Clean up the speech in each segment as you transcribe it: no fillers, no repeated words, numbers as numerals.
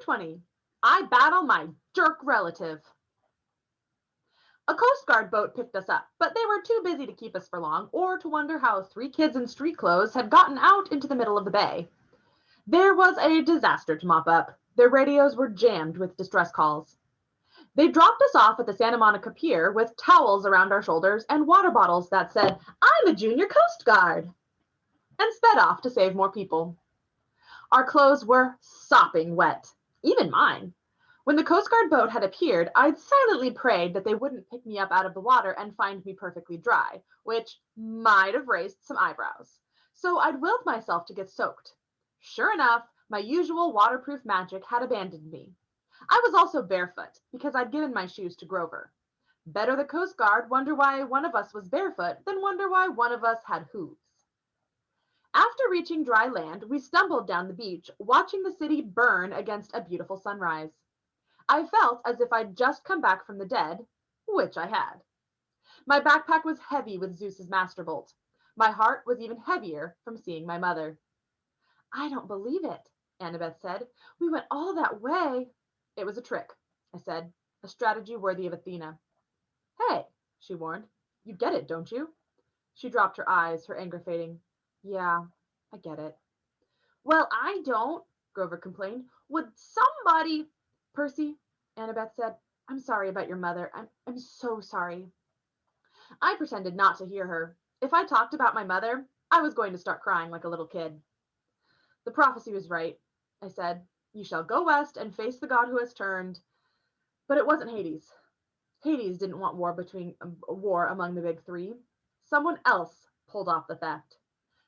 Chapter 20. I Battle My Jerk Relative. A Coast Guard boat picked us up, but they were too busy to keep us for long or to wonder how three kids in street clothes had gotten out into the middle of the bay. There was a disaster to mop up. Their radios were jammed with distress calls. They dropped us off at the Santa Monica Pier with towels around our shoulders and water bottles that said, "I'm a junior Coast Guard," and sped off to save more people. Our clothes were sopping wet, even mine. When the Coast Guard boat had appeared, I'd silently prayed that they wouldn't pick me up out of the water and find me perfectly dry, which might have raised some eyebrows. So I'd willed myself to get soaked. Sure enough, my usual waterproof magic had abandoned me. I was also barefoot because I'd given my shoes to Grover. Better the Coast Guard wonder why one of us was barefoot than wonder why one of us had hooves. After reaching dry land, we stumbled down the beach, watching the city burn against a beautiful sunrise. I felt as if I'd just come back from the dead, which I had. My backpack was heavy with Zeus's masterbolt. My heart was even heavier from seeing my mother. "I don't believe it," Annabeth said. "We went all that way." "It was a trick," I said, "a strategy worthy of Athena." "Hey," she warned, "you get it, don't you?" She dropped her eyes, her anger fading. "Yeah, I get it." "Well, I don't," Grover complained. "Would somebody—" "Percy," Annabeth said, "I'm sorry about your mother. I'm so sorry." I pretended not to hear her. If I talked about my mother, I was going to start crying like a little kid. "The prophecy was right," I said. "You shall go west and face the god who has turned." But it wasn't Hades. Hades didn't want war among the big three. Someone else pulled off the theft.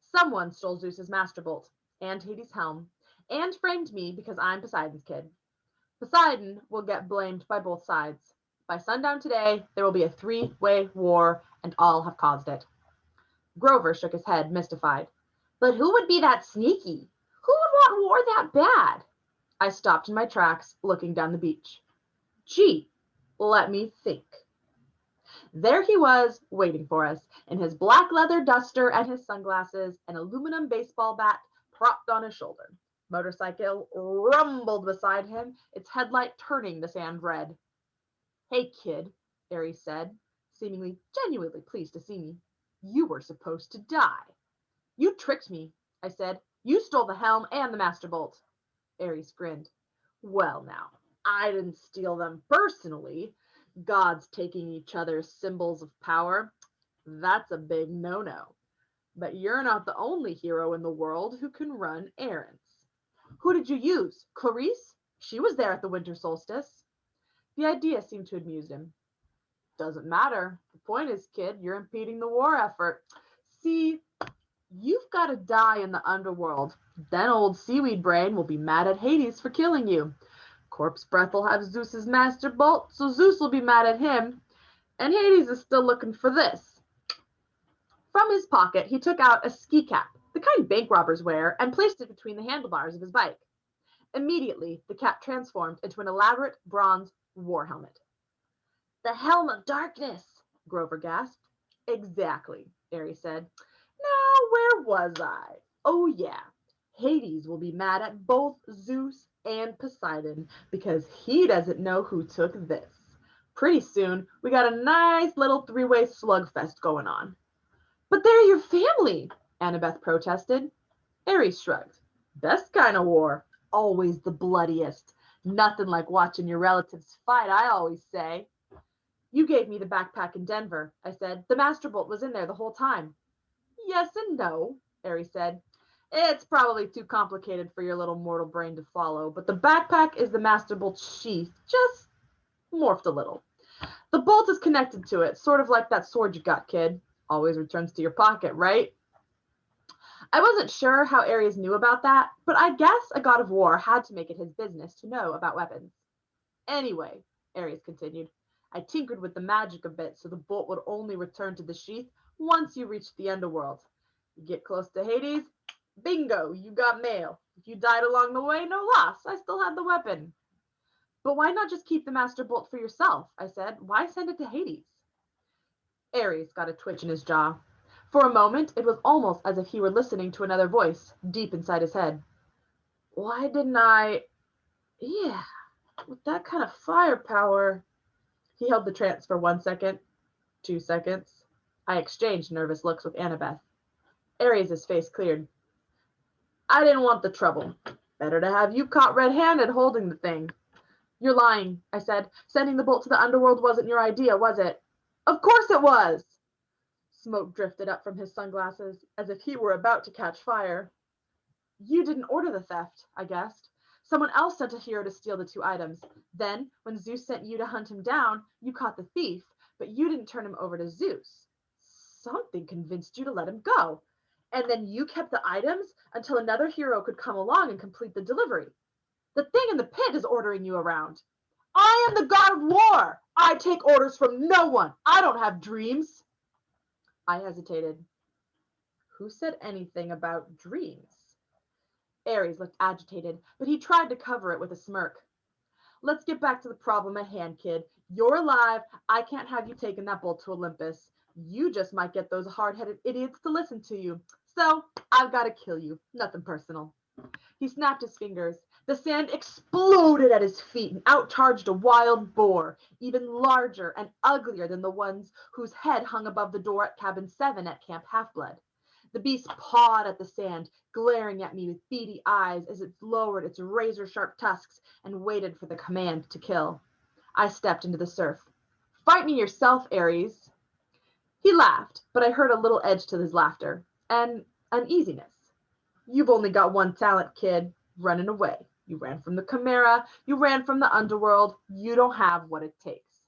Someone stole Zeus's masterbolt and Hades' helm and framed me because I'm Poseidon's kid. Poseidon will get blamed by both sides. By sundown today, there will be a three-way war, and all have caused it. Grover shook his head, mystified. "But who would be that sneaky? Who would want war that bad?" I stopped in my tracks, looking down the beach. Gee, let me think. There he was, waiting for us, in his black leather duster and his sunglasses, an aluminum baseball bat propped on his shoulder. Motorcycle rumbled beside him, its headlight turning the sand red. "Hey, kid," Ares said, seemingly genuinely pleased to see me. "You were supposed to die." "You tricked me," I said. "You stole the helm and the masterbolt." Ares grinned. "Well, now, I didn't steal them personally. Gods taking each other's symbols of power. That's a big no-no. But you're not the only hero in the world who can run errands." "Who did you use? Clarice? She was there at the winter solstice." The idea seemed to amuse him. "Doesn't matter. The point is, kid, you're impeding the war effort. See, you've got to die in the underworld. Then old Seaweed Brain will be mad at Hades for killing you. Corpse Breath will have Zeus's master bolt, so Zeus will be mad at him. And Hades is still looking for this." From his pocket, he took out a ski cap, the kind bank robbers wear, and placed it between the handlebars of his bike. Immediately, the cap transformed into an elaborate bronze war helmet. "The Helm of Darkness," Grover gasped. "Exactly," Ares said. "Now, where was I? Oh, yeah. Hades will be mad at both Zeus and Poseidon because he doesn't know who took this. Pretty soon, we got a nice little three-way slugfest going on." "But they're your family," Annabeth protested. Ares shrugged. "Best kind of war. Always the bloodiest. Nothing like watching your relatives fight, I always say." "You gave me the backpack in Denver," I said. "The masterbolt was in there the whole time." "Yes and no," Ares said. "It's probably too complicated for your little mortal brain to follow, but the backpack is the masterbolt's sheath, just morphed a little. The bolt is connected to it, sort of like that sword you got, kid. Always returns to your pocket, right?" I wasn't sure how Ares knew about that, but I guess a god of war had to make it his business to know about weapons. "Anyway," Ares continued, "I tinkered with the magic a bit so the bolt would only return to the sheath once you reached the underworld. You get close to Hades, bingo, you got mail. If you died along the way, no loss. I still had the weapon." "But why not just keep the master bolt for yourself?" I said. "Why send it to Hades?" Ares got a twitch in his jaw. For a moment, it was almost as if he were listening to another voice deep inside his head. "Why didn't I Yeah, with that kind of firepower. He held the trance for 1 second, 2 seconds. I exchanged nervous looks with Annabeth. Aries' face cleared. I didn't want the trouble. Better to have you caught red-handed holding the thing. You're lying, I said. Sending the bolt to the underworld wasn't your idea, was it? Of course it was! Smoke drifted up from his sunglasses, as if he were about to catch fire. You didn't order the theft, I guessed. Someone else sent a hero to steal the two items. Then, when Zeus sent you to hunt him down, you caught the thief, but you didn't turn him over to Zeus. Something convinced you to let him go. And then you kept the items until another hero could come along and complete the delivery. The thing in the pit is ordering you around. I am the god of war. I take orders from no one. I don't have dreams. I hesitated. Who said anything about dreams? Aries looked agitated, but he tried to cover it with a smirk. Let's get back to the problem at hand, kid. You're alive. I can't have you taking that bolt to Olympus. You just might get those hard-headed idiots to listen to you. So I've got to kill you. Nothing personal. He snapped his fingers. The sand exploded at his feet and out charged a wild boar, even larger and uglier than the ones whose head hung above the door at Cabin 7 at Camp Half-Blood. The beast pawed at the sand, glaring at me with beady eyes as it lowered its razor-sharp tusks and waited for the command to kill. I stepped into the surf. Fight me yourself, Aries. He laughed, but I heard a little edge to his laughter, and uneasiness. You've only got one talent, kid, running away. You ran from the Chimera, you ran from the underworld, you don't have what it takes.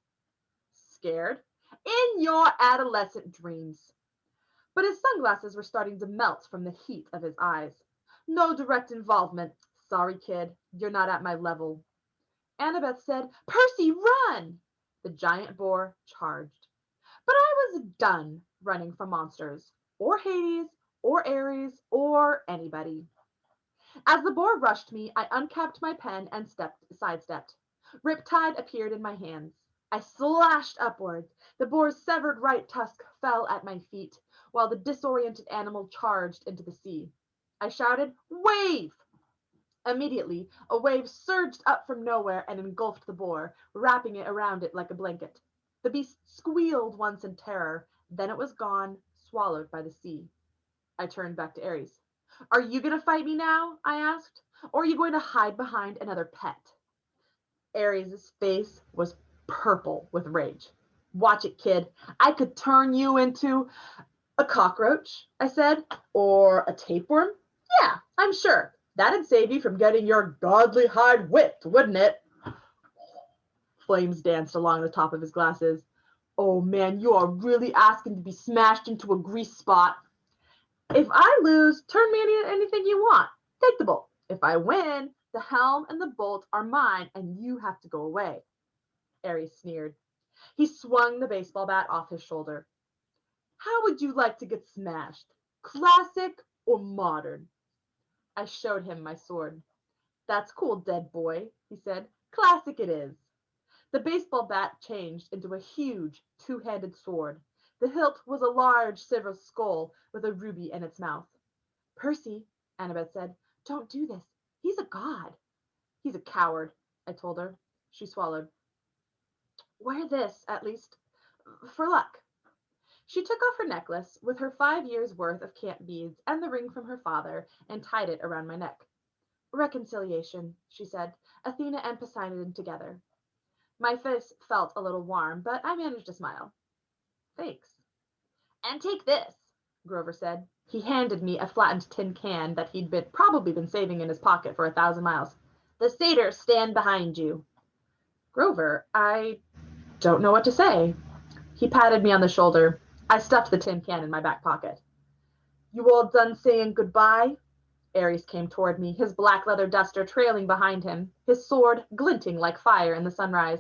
Scared? In your adolescent dreams. But his sunglasses were starting to melt from the heat of his eyes. No direct involvement. Sorry, kid, you're not at my level. Annabeth said, Percy, run! The giant boar charged. But I was done running from monsters, or Hades, or Ares, or anybody. As the boar rushed me, I uncapped my pen and sidestepped. Riptide appeared in my hands. I slashed upwards. The boar's severed right tusk fell at my feet, while the disoriented animal charged into the sea. I shouted, Wave! Immediately, a wave surged up from nowhere and engulfed the boar, wrapping it around it like a blanket. The beast squealed once in terror, then it was gone, swallowed by the sea. I turned back to Ares. Are you going to fight me now? I asked. Or are you going to hide behind another pet? Ares' face was purple with rage. Watch it, kid. I could turn you into a cockroach, I said. Or a tapeworm? Yeah, I'm sure. That'd save you from getting your godly hide whipped, wouldn't it? Flames danced along the top of his glasses. Oh man, you are really asking to be smashed into a grease spot. If I lose, turn me into anything you want. Take the bolt. If I win, the helm and the bolt are mine and you have to go away. Ares sneered. He swung the baseball bat off his shoulder. How would you like to get smashed? Classic or modern? I showed him my sword. That's cool, dead boy, he said. Classic it is. The baseball bat changed into a huge two-handed sword. The hilt was a large silver skull with a ruby in its mouth. Percy, Annabeth said, don't do this. He's a god. He's a coward, I told her. She swallowed. Wear this, at least, for luck. She took off her necklace with her 5 years' worth of camp beads and the ring from her father and tied it around my neck. Reconciliation, she said, Athena and Poseidon together. My face felt a little warm, but I managed to smile. Thanks. And take this, Grover said. He handed me a flattened tin can that he'd probably been saving in his pocket for 1,000 miles. The satyrs stand behind you. Grover, I don't know what to say. He patted me on the shoulder. I stuffed the tin can in my back pocket. You all done saying goodbye? Ares came toward me, his black leather duster trailing behind him, his sword glinting like fire in the sunrise.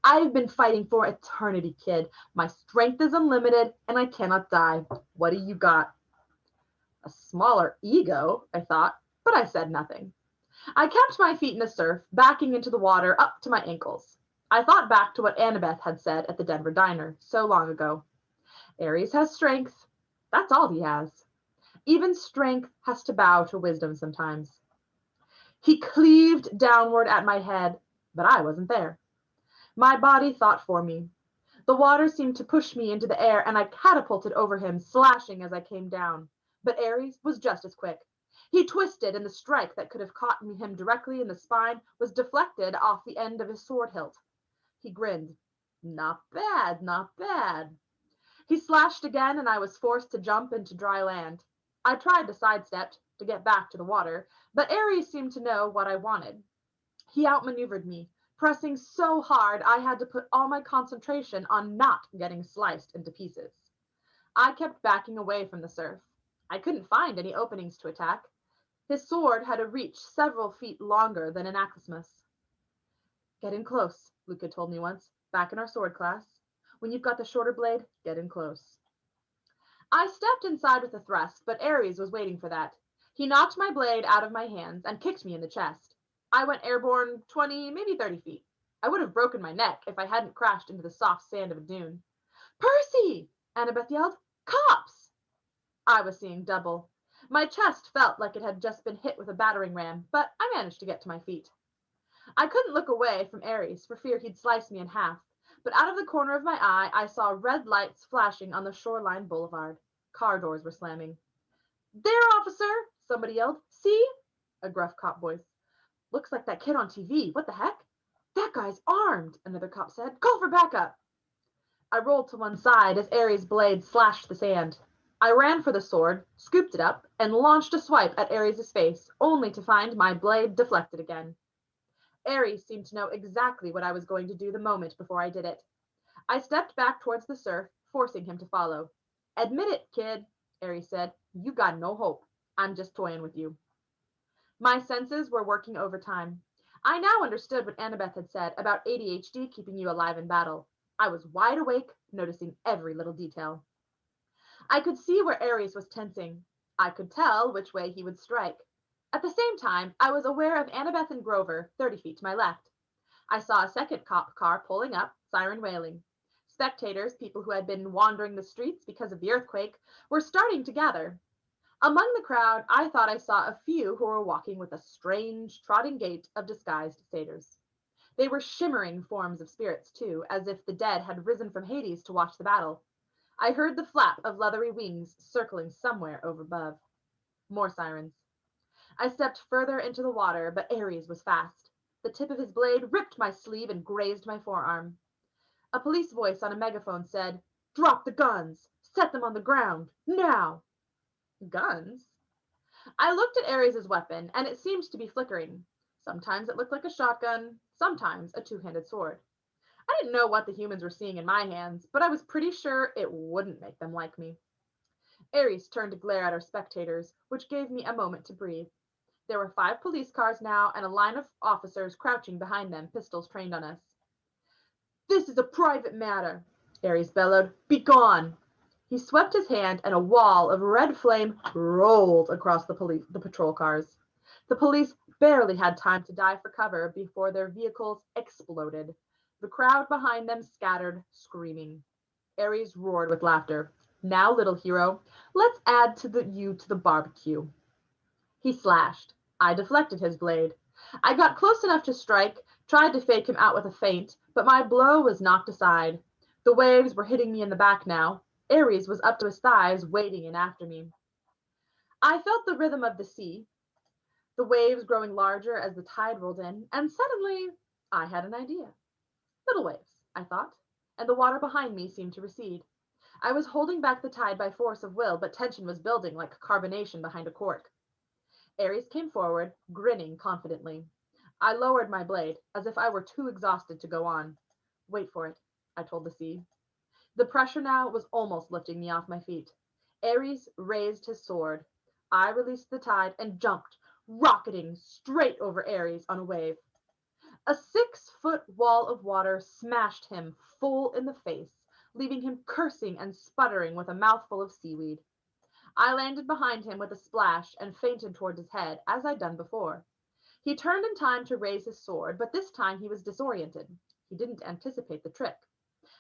I've been fighting for eternity, kid. My strength is unlimited, and I cannot die. What do you got? A smaller ego, I thought, but I said nothing. I kept my feet in the surf, backing into the water up to my ankles. I thought back to what Annabeth had said at the Denver diner so long ago. Ares has strength. That's all he has. Even strength has to bow to wisdom sometimes. He cleaved downward at my head, but I wasn't there. My body thought for me. The water seemed to push me into the air, and I catapulted over him, slashing as I came down. But Ares was just as quick. He twisted, and the strike that could have caught him directly in the spine was deflected off the end of his sword hilt. He grinned. Not bad, not bad. He slashed again, and I was forced to jump into dry land. I tried to sidestep to get back to the water, but Ares seemed to know what I wanted. He outmaneuvered me, pressing so hard I had to put all my concentration on not getting sliced into pieces. I kept backing away from the surf. I couldn't find any openings to attack. His sword had a reach several feet longer than an Aclysmus. Get in close, Luca told me once, back in our sword class. When you've got the shorter blade, get in close. I stepped inside with a thrust, but Ares was waiting for that. He knocked my blade out of my hands and kicked me in the chest. I went airborne 20, maybe 30 feet. I would have broken my neck if I hadn't crashed into the soft sand of a dune. Percy! Annabeth yelled. Cops! I was seeing double. My chest felt like it had just been hit with a battering ram, but I managed to get to my feet. I couldn't look away from Ares for fear he'd slice me in half, but out of the corner of my eye, I saw red lights flashing on the shoreline boulevard. Car doors were slamming. There, officer! Somebody yelled. See? A gruff cop voice. Looks like that kid on TV. What the heck? That guy's armed, another cop said. Call for backup. I rolled to one side as Ares' blade slashed the sand. I ran for the sword, scooped it up, and launched a swipe at Ares' face, only to find my blade deflected again. Ares seemed to know exactly what I was going to do the moment before I did it. I stepped back towards the surf, forcing him to follow. Admit it, kid, Ares said. You got no hope. I'm just toying with you. My senses were working overtime. I now understood what Annabeth had said about ADHD keeping you alive in battle. I was wide awake, noticing every little detail. I could see where Ares was tensing. I could tell which way he would strike. At the same time, I was aware of Annabeth and Grover, 30 feet to my left. I saw a second cop car pulling up, siren wailing. Spectators, people who had been wandering the streets because of the earthquake, were starting to gather. Among the crowd, I thought I saw a few who were walking with a strange, trotting gait of disguised satyrs. They were shimmering forms of spirits, too, as if the dead had risen from Hades to watch the battle. I heard the flap of leathery wings circling somewhere over above. More sirens. I stepped further into the water, but Ares was fast. The tip of his blade ripped my sleeve and grazed my forearm. A police voice on a megaphone said, Drop the guns! Set them on the ground! Now! Guns? I looked at Ares' weapon, and it seemed to be flickering. Sometimes it looked like a shotgun, sometimes a two-handed sword. I didn't know what the humans were seeing in my hands, but I was pretty sure it wouldn't make them like me. Ares turned to glare at our spectators, which gave me a moment to breathe. There were 5 police cars now and a line of officers crouching behind them, pistols trained on us. This is a private matter, Ares bellowed. Be gone. He swept his hand and a wall of red flame rolled across the patrol cars. The police barely had time to dive for cover before their vehicles exploded. The crowd behind them scattered, screaming. Ares roared with laughter. Now, little hero, let's add you to the barbecue. He slashed. I deflected his blade. I got close enough to strike, tried to fake him out with a feint, but my blow was knocked aside. The waves were hitting me in the back now. Ares was up to his thighs, wading in after me. I felt the rhythm of the sea, the waves growing larger as the tide rolled in, and suddenly I had an idea. Little waves, I thought, and the water behind me seemed to recede. I was holding back the tide by force of will, but tension was building like carbonation behind a cork. Ares came forward, grinning confidently. I lowered my blade, as if I were too exhausted to go on. Wait for it, I told the sea. The pressure now was almost lifting me off my feet. Ares raised his sword. I released the tide and jumped, rocketing straight over Ares on a wave. A 6-foot wall of water smashed him full in the face, leaving him cursing and sputtering with a mouthful of seaweed. I landed behind him with a splash and feinted toward his head, as I'd done before. He turned in time to raise his sword, but this time he was disoriented. He didn't anticipate the trick.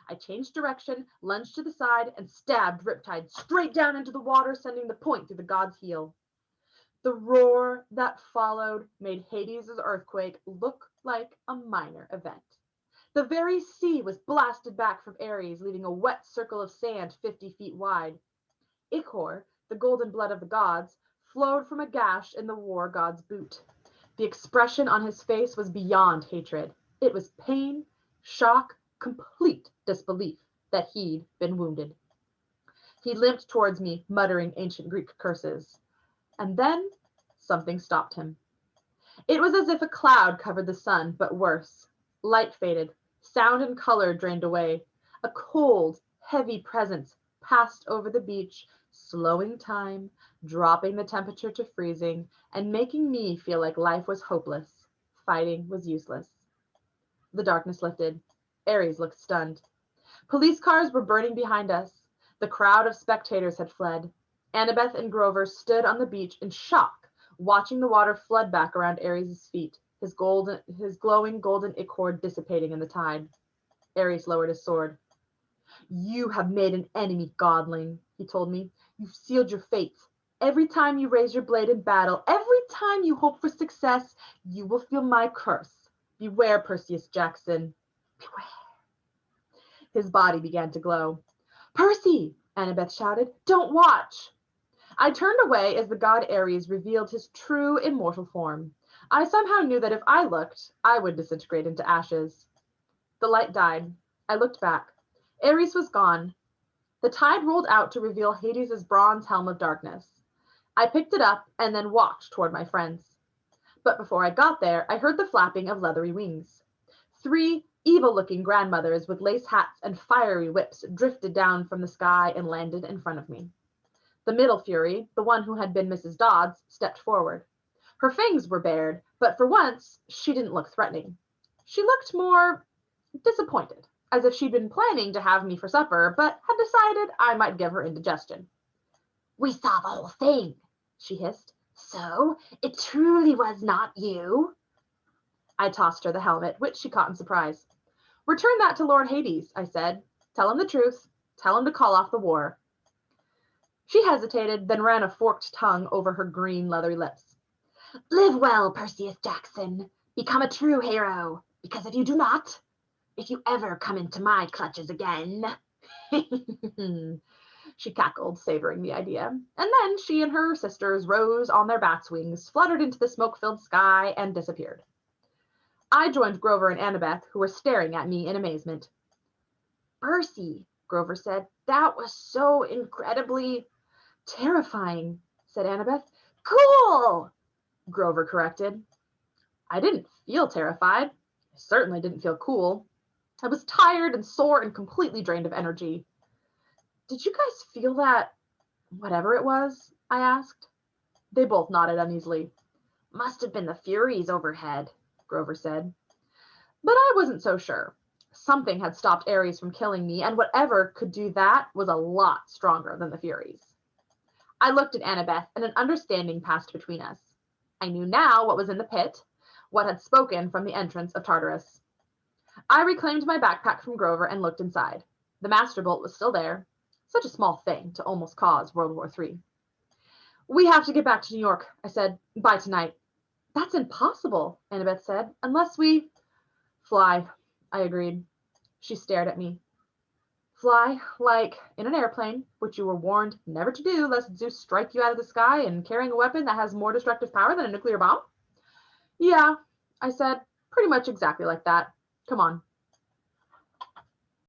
I changed direction, lunged to the side, and stabbed Riptide straight down into the water, sending the point through the god's heel. The roar that followed made Hades' earthquake look like a minor event. The very sea was blasted back from Ares, leaving a wet circle of sand 50 feet wide. Ichor, the golden blood of the gods, flowed from a gash in the war god's boot. The expression on his face was beyond hatred. It was pain, shock, complete disbelief that he'd been wounded. He limped towards me, muttering ancient Greek curses. And then something stopped him. It was as if a cloud covered the sun, but worse. Light faded, sound and color drained away. A cold, heavy presence passed over the beach, slowing time, dropping the temperature to freezing, and making me feel like life was hopeless. Fighting was useless. The darkness lifted. Ares looked stunned. Police cars were burning behind us. The crowd of spectators had fled. Annabeth and Grover stood on the beach in shock, watching the water flood back around Ares' feet, his glowing golden ichor dissipating in the tide. Ares lowered his sword. You have made an enemy, godling, he told me. You've sealed your fate. Every time you raise your blade in battle, every time you hope for success, you will feel my curse. Beware, Perseus Jackson. Beware. His body began to glow. Percy, Annabeth shouted, don't watch. I turned away as the god Ares revealed his true immortal form. I somehow knew that if I looked, I would disintegrate into ashes. The light died. I looked back. Ares was gone. The tide rolled out to reveal Hades' bronze helm of darkness. I picked it up and then walked toward my friends. But before I got there, I heard the flapping of leathery wings. 3 evil-looking grandmothers with lace hats and fiery whips drifted down from the sky and landed in front of me. The middle Fury, the one who had been Mrs. Dodds, stepped forward. Her fangs were bared, but for once, she didn't look threatening. She looked more disappointed, as if she'd been planning to have me for supper, but had decided I might give her indigestion. We saw the whole thing, she hissed. So, it truly was not you? I tossed her the helmet, which she caught in surprise. Return that to Lord Hades, I said. Tell him the truth. Tell him to call off the war. She hesitated, then ran a forked tongue over her green, leathery lips. Live well, Perseus Jackson. Become a true hero, because if you do not, if you ever come into my clutches again... She cackled, savoring the idea. And then she and her sisters rose on their bat's wings, fluttered into the smoke-filled sky, and disappeared. I joined Grover and Annabeth, who were staring at me in amazement. Percy, Grover said, that was so incredibly... Terrifying, said Annabeth. Cool, Grover corrected. I didn't feel terrified. I certainly didn't feel cool. I was tired and sore and completely drained of energy. Did you guys feel that, whatever it was? I asked. They both nodded uneasily. Must have been the Furies overhead, Grover said. But I wasn't so sure. Something had stopped Ares from killing me, and whatever could do that was a lot stronger than the Furies. I looked at Annabeth, and an understanding passed between us. I knew now what was in the pit, what had spoken from the entrance of Tartarus. I reclaimed my backpack from Grover and looked inside. The Master Bolt was still there. Such a small thing to almost cause World War III. We have to get back to New York, I said. By tonight. That's impossible, Annabeth said, unless we... Fly, I agreed. She stared at me. Fly, like in an airplane, which you were warned never to do lest Zeus strike you out of the sky and carrying a weapon that has more destructive power than a nuclear bomb? Yeah, I said, pretty much exactly like that. Come on,